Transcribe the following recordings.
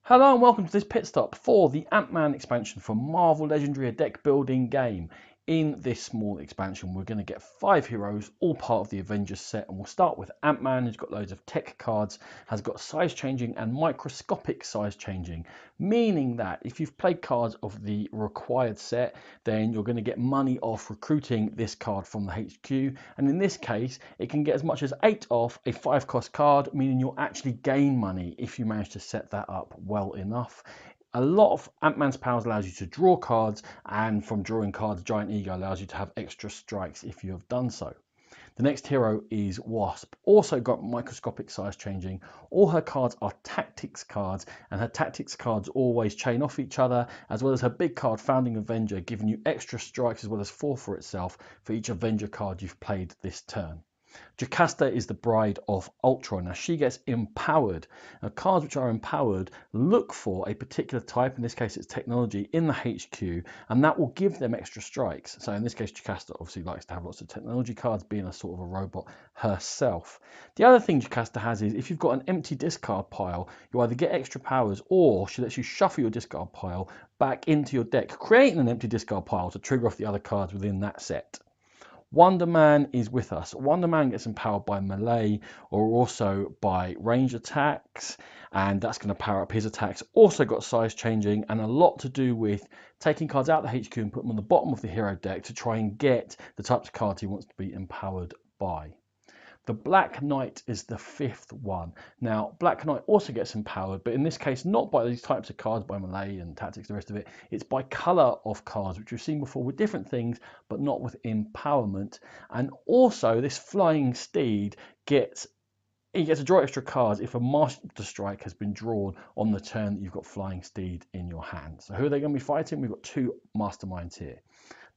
Hello and welcome to this pit stop for the Ant-Man expansion for Marvel Legendary, a deck building game. In this small expansion, we're going to get 5 heroes, all part of the Avengers set, and we'll start with Ant-Man, who's got loads of tech cards, has got size changing and microscopic size changing, meaning that if you've played cards of the required set, then you're going to get money off recruiting this card from the HQ, and in this case, it can get as much as 8 off a 5 cost card, meaning you'll actually gain money if you manage to set that up well enough. A lot of Ant-Man's powers allows you to draw cards, and from drawing cards, Giant Ego allows you to have extra strikes if you have done so. The next hero is Wasp, also got microscopic size changing. All her cards are tactics cards, and her tactics cards always chain off each other, as well as her big card, Founding Avenger, giving you extra strikes as well as 4 for itself for each Avenger card you've played this turn. Jocasta is the bride of Ultron. Now she gets empowered. Now cards which are empowered look for a particular type, in this case it's technology, in the HQ, and that will give them extra strikes. So in this case Jocasta obviously likes to have lots of technology cards, being a sort of a robot herself. The other thing Jocasta has is if you've got an empty discard pile, you either get extra powers or she lets you shuffle your discard pile back into your deck, creating an empty discard pile to trigger off the other cards within that set. Wonder Man is with us. Wonder Man gets empowered by melee or also by range attacks, and that's going to power up his attacks. Also got size changing and a lot to do with taking cards out of the HQ and putting them on the bottom of the hero deck to try and get the types of cards he wants to be empowered by. The Black Knight is the 5th one. Now, Black Knight also gets empowered, but in this case, not by these types of cards, by melee and tactics, the rest of it. It's by colour of cards, which we've seen before with different things, but not with empowerment. And also, this Flying Steed gets to draw extra cards if a Master Strike has been drawn on the turn that you've got Flying Steed in your hand. So who are they going to be fighting? We've got 2 masterminds here.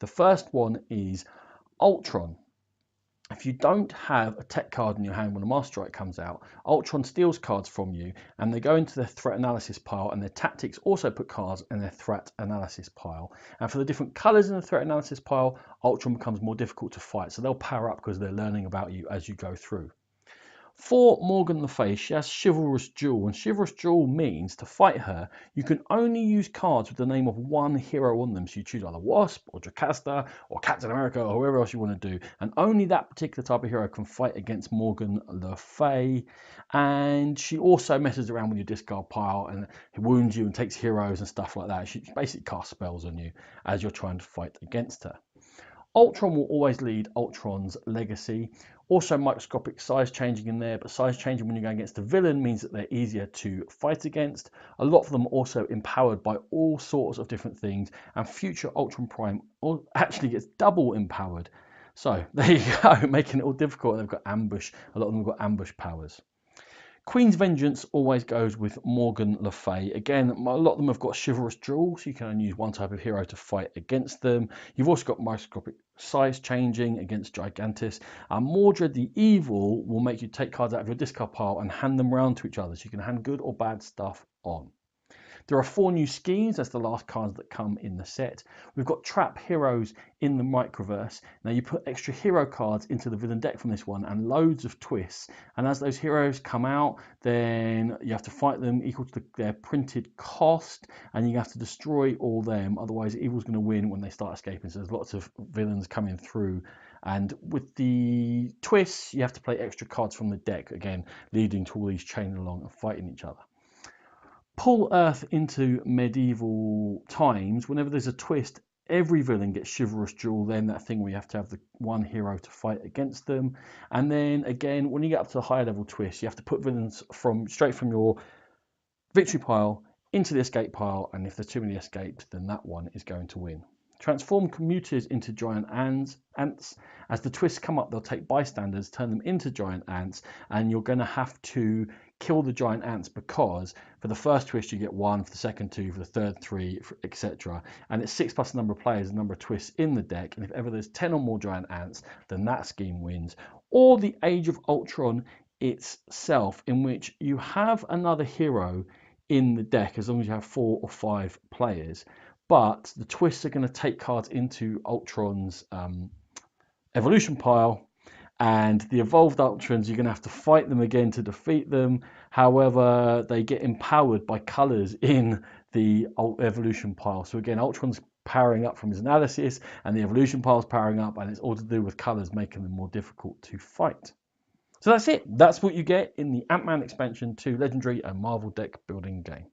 The first one is Ultron. If you don't have a tech card in your hand when a Master Strike comes out, Ultron steals cards from you and they go into their threat analysis pile, and their tactics also put cards in their threat analysis pile. And for the different colours in the threat analysis pile, Ultron becomes more difficult to fight. So they'll power up because they're learning about you as you go through. For Morgan Le Fay, she has Chivalrous Duel, and Chivalrous Duel means to fight her, you can only use cards with the name of one hero on them. So you choose either Wasp or Jocasta or Captain America or whoever else you want to do, and only that particular type of hero can fight against Morgan Le Fay. And she also messes around with your discard pile and wounds you and takes heroes and stuff like that. She basically casts spells on you as you're trying to fight against her. Ultron will always lead Ultron's legacy. Also microscopic size changing in there, but size changing when you're going against a villain means that they're easier to fight against. A lot of them are also empowered by all sorts of different things, and future Ultron Prime actually gets double empowered. So there you go, making it all difficult. And they've got ambush. A lot of them have got ambush powers. Queen's Vengeance always goes with Morgan Le Fay. Again, a lot of them have got Chivalrous Duel, so you can only use one type of hero to fight against them. You've also got microscopic size changing against Gigantus. Mordred the Evil will make you take cards out of your discard pile and hand them round to each other, so you can hand good or bad stuff on. There are 4 new schemes. That's the last cards that come in the set. We've got Trap Heroes in the Microverse. Now you put extra hero cards into the villain deck from this one and loads of twists. And as those heroes come out, then you have to fight them equal to their printed cost, and you have to destroy all them. Otherwise, evil's going to win when they start escaping. So there's lots of villains coming through. And with the twists, you have to play extra cards from the deck, again, leading to all these chaining along and fighting each other. Pull Earth into medieval times. Whenever there's a twist, every villain gets Chivalrous Duel, then that thing where you have to have the one hero to fight against them. And then again, when you get up to the higher level twist, you have to put villains straight from your victory pile into the escape pile, and if there's too many escapes, then that one is going to win. Transform commuters into giant ants. As the twists come up, they'll take bystanders, turn them into giant ants, and you're going to have to kill the giant ants, because for the first twist you get 1, for the second 2, for the third 3, etc. And it's 6 plus the number of players, the number of twists in the deck, and if ever there's 10 or more giant ants, then that scheme wins. Or the Age of Ultron itself, in which you have another hero in the deck as long as you have 4 or 5 players, but the twists are going to take cards into Ultron's evolution pile, And the evolved Ultrons, you're going to have to fight them again to defeat them. However, they get empowered by colours in the evolution pile. So again, Ultron's powering up from his analysis, and the evolution pile's powering up, and it's all to do with colours, making them more difficult to fight. So that's it. That's what you get in the Ant-Man expansion to Legendary and Marvel deck building game.